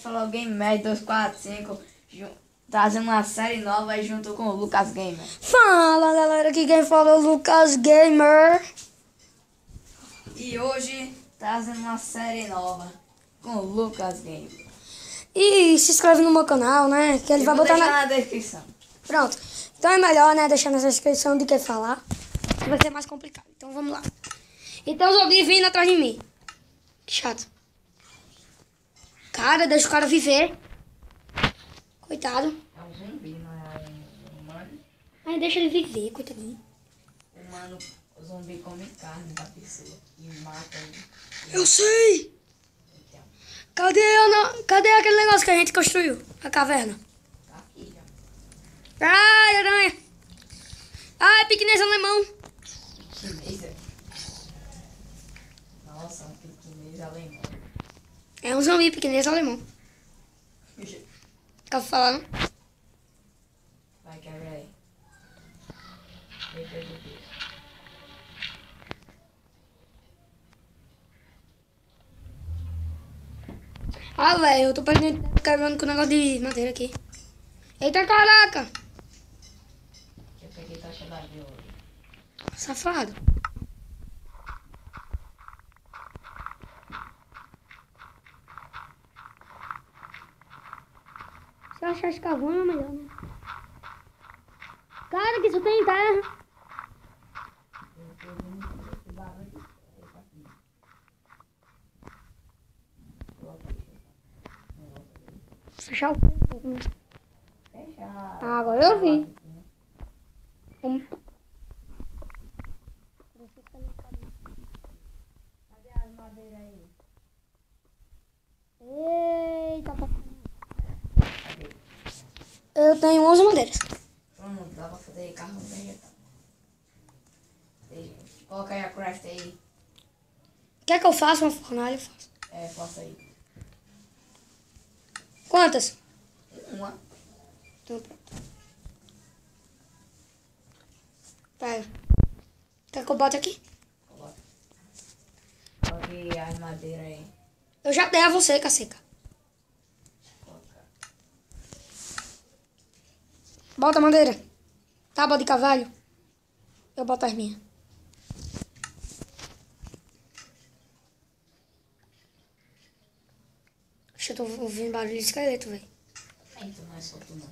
falou Gamer 245, trazendo uma série nova aí junto com o Lucas Gamer. Fala galera, aqui quem fala é o Lucas Gamer. E hoje trazendo uma série nova com o Lucas Gamer. E se inscreve no meu canal, né? Que ele vai botar na descrição. Pronto. Então é melhor, né? Deixar na descrição do que falar. Que vai ser mais complicado. Então vamos lá. Então os zumbis vindo atrás de mim. Que chato. Cara, deixa o cara viver. Coitado. É um zumbi, não é um humano. Aí deixa ele viver, coitadinho. O zumbi come carne da pessoa e mata ele. Eu sei! Então, Cadê aquele negócio que a gente construiu? A caverna. tá aqui já. Ai, aranha! Ai, piquenês alemão! Chinês, é? Nossa, um piquenês alemão. É um zumbi piquenês alemão. Quer falar, não? Vai, quebra aí. Depois do bicho. Ah, velho, eu tô perdendo tempo quebrando com o negócio de madeira aqui. Eita, caraca! Eu peguei taxa da de ouro. Safado. Se eu achar escavão é melhor, né? Cara, que isso tem terra. Fechar o tempo. Fechar. Ah, agora eu vi. Cadê as madeiras aí? Eita, papai. Cadê? Eu tenho 11 madeiras. Pronto, dá pra fazer carro vegetal. Coloca aí a craft aí. Quer que eu faça uma fornalha? Eu faço. É, faça aí. Quantas? Uma. Então, pronto. Pega. Quer que eu bote aqui? Coloca. Coloque as madeiras aí. Eu já dei a você, caceca. Coloca. Bota a madeira. Tábua de cavalo. Eu boto as minhas. Oxe, eu tô ouvindo barulho de esqueleto, velho. Então não é só tu não.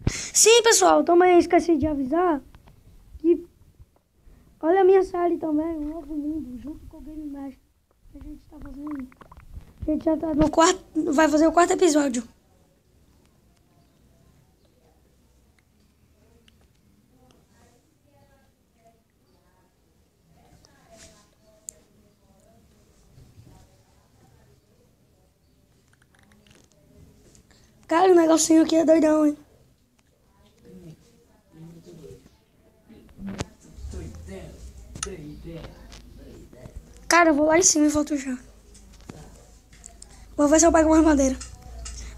Sim, pessoal, também esqueci de avisar que olha a minha série também, um novo mundo, junto com o Game Master. A gente tá fazendo. A gente já tá no quarto. Vai fazer o quarto episódio. Cara, o negocinho aqui é doidão, hein? Cara, eu vou lá em cima e volto já. Vou ver se eu pego mais madeira.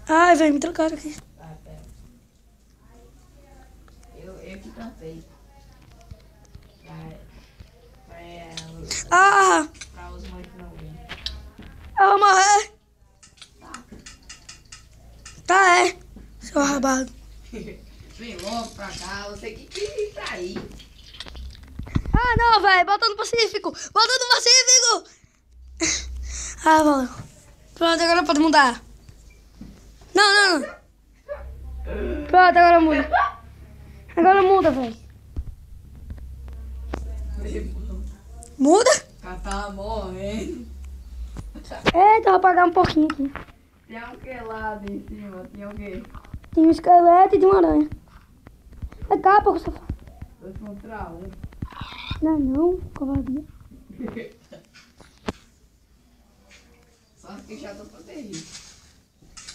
Ai, velho, me trocaram aqui. Vai, pera. Eu que plantei. Ah! Pra os mães que não vêm. Eu vou morrer. Tá, é. Seu arrabado. Vem logo pra cá, você que quis ir pra aí. Ah, não, velho. Bota no Pacífico. Bota no Pacífico. Ah, valeu. Pronto, agora pode mudar. Não. Pronto, agora muda. Agora muda, velho. Muda? O cara tá morrendo. Eita, eu vou apagar um pouquinho aqui. Tem um que lá em cima? Tem o quê? Tem um esqueleto e de uma aranha. É capa, que safado. 2 contra 1. Não, covardia. Só que já tô protegido.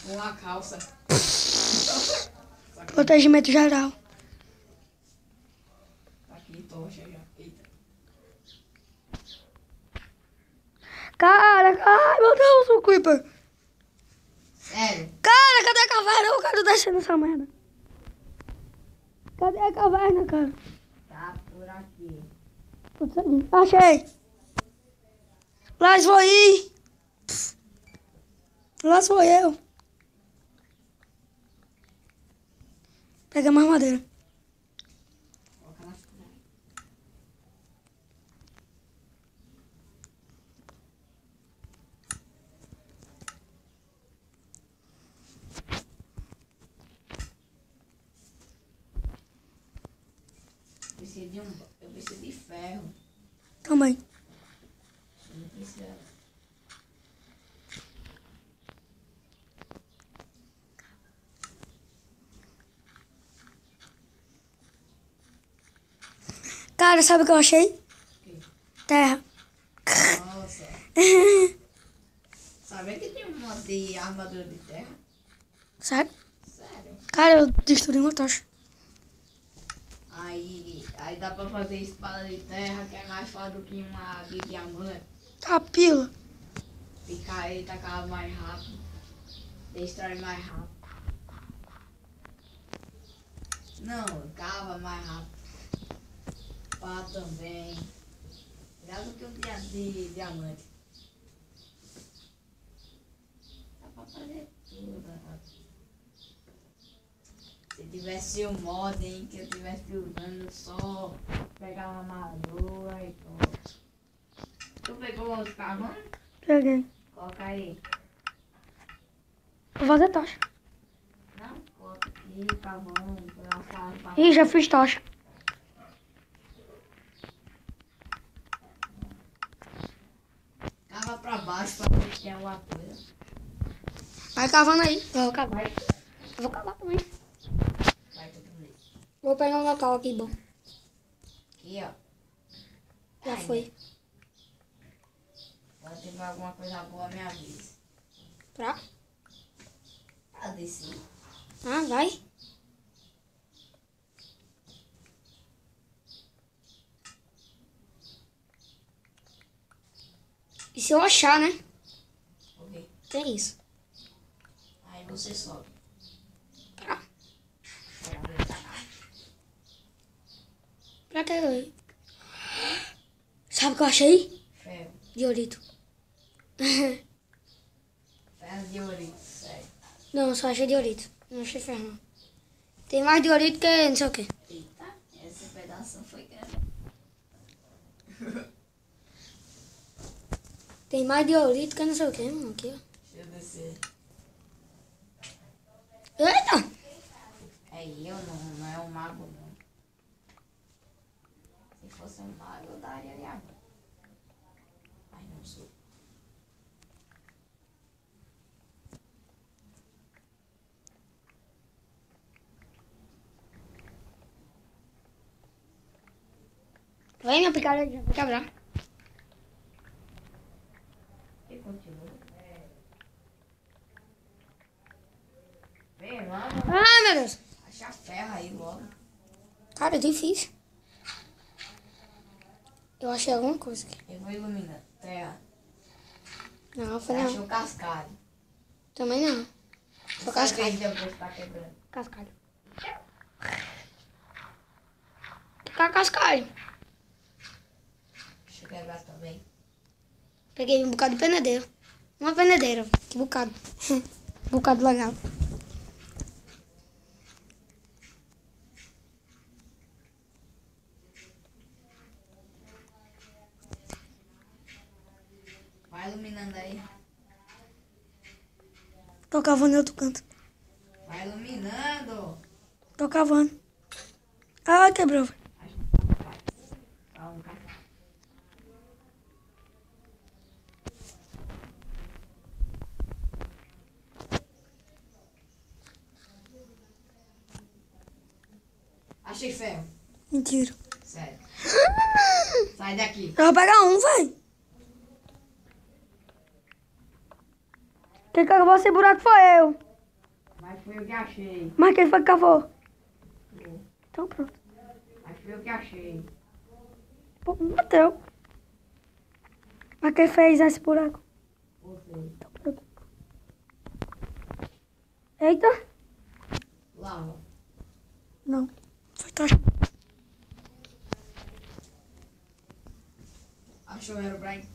Com a calça. Protegimento geral. Tá aqui, tocha já. Eita. Cara, ai meu Deus, o Creeper. Sério? Cara, cadê a caverna? Eu quero descer nessa merda. Cadê a caverna, cara? Tá por aqui. Putz, ali. Achei. Lá vou ir. Lá sou eu. Pega mais madeira. Coloca na folha. Eu preciso de ferro. Também. Não precisa. Cara, sabe o que eu achei? Terra. Nossa. Sabia que tem um mod de armadura de terra? Sabe? Sério. Cara, eu destruí uma tocha. Aí dá pra fazer espada de terra, que é mais fácil do que uma de diamante. A pila. Picar ele, tacar mais rápido. Destrói mais rápido. Não, cava mais rápido. Pá também. Melhor do que um de diamante. Dá pra fazer tudo, rapaz. Se tivesse o mod, hein, que eu tivesse usando só pegar uma armadura e pronto. Tu pegou os carvão? Peguei. Coloca aí. Vou fazer tocha. Não, coloca aqui, carvão, pegar uma carvão. Ih, já fiz tocha. Cava pra baixo pra ver se tem alguma coisa. Vai cavando aí. Eu vou cavar. Eu vou cavar também. Vai tudo bem. Vou pegar um local aqui bom. Aqui, ó. Já foi. Quando tiver alguma coisa boa, me avisa. Pra? Eu desci. Ah, vai. E se eu achar, né? Ok. Tem isso. Aí você sobe. Pra? Pra ver pra cá. Pra que eu... Sabe o que eu achei? Ferro. Diorito. Ferro de ouriço, sério. Não, eu só achei diorito. Não achei ferro, não. Tem mais diorito que não sei o que. Eita, esse pedaço foi grande. Tem mais diorito que não sei o que, mano. Aqui, ó. Deixa eu descer. Eita! É eu, não é um mago, não. Se fosse um mago, eu daria ali água. Mas não sou. Vem minha picareta, já vai quebrar. E continua. Vem, vamos. Ai, meu Deus. Achar ferro aí logo. Cara, é difícil. Eu achei alguma coisa aqui. Eu vou iluminando. Terra. Não, foi Achei não. o cascalho. Também não. Só cascalho. Depois tá quebrando. Cascalho. Ficar cascalho. Deixa eu quebrar também. Peguei um bocado de penedeira. Uma penedeira. Que bocado. Bocado legal. Vai iluminando aí. Tô cavando em outro canto. Vai iluminando. Tô cavando. Ah, quebrou. Calma, cara. Achei ferro. Mentira. Sério. Sai daqui. Eu vou pegar um, vai. Quem cavou esse buraco foi eu. Mas foi eu que achei. Mas quem foi que cavou? Então pronto. Mas foi eu que achei. Pô, bateu. Mas quem fez esse buraco? Você. Então pronto. Eita. Lava. Não. Foi Tá. Achou o Herobrine?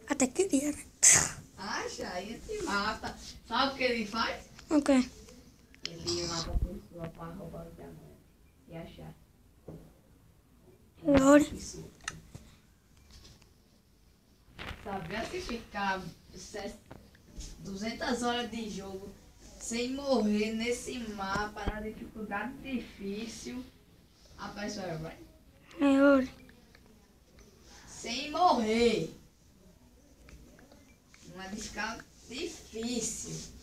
Até queria, né? Acha, aí te mata. Sabe o que ele faz? Ok. Ele mata a pessoa pra roubar o diamante e achar. Lore. Isso. Sabia se ficar 200 horas de jogo sem morrer nesse mapa, na dificuldade difícil, aparece o Herobrine. Lore. Sem morrer. Uma escala difícil.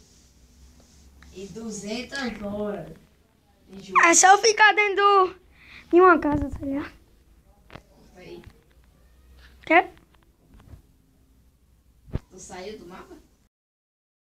E 200 horas de jogo. É só eu ficar dentro de uma casa, tá ligado? Aí, Quer? tu saiu do mapa?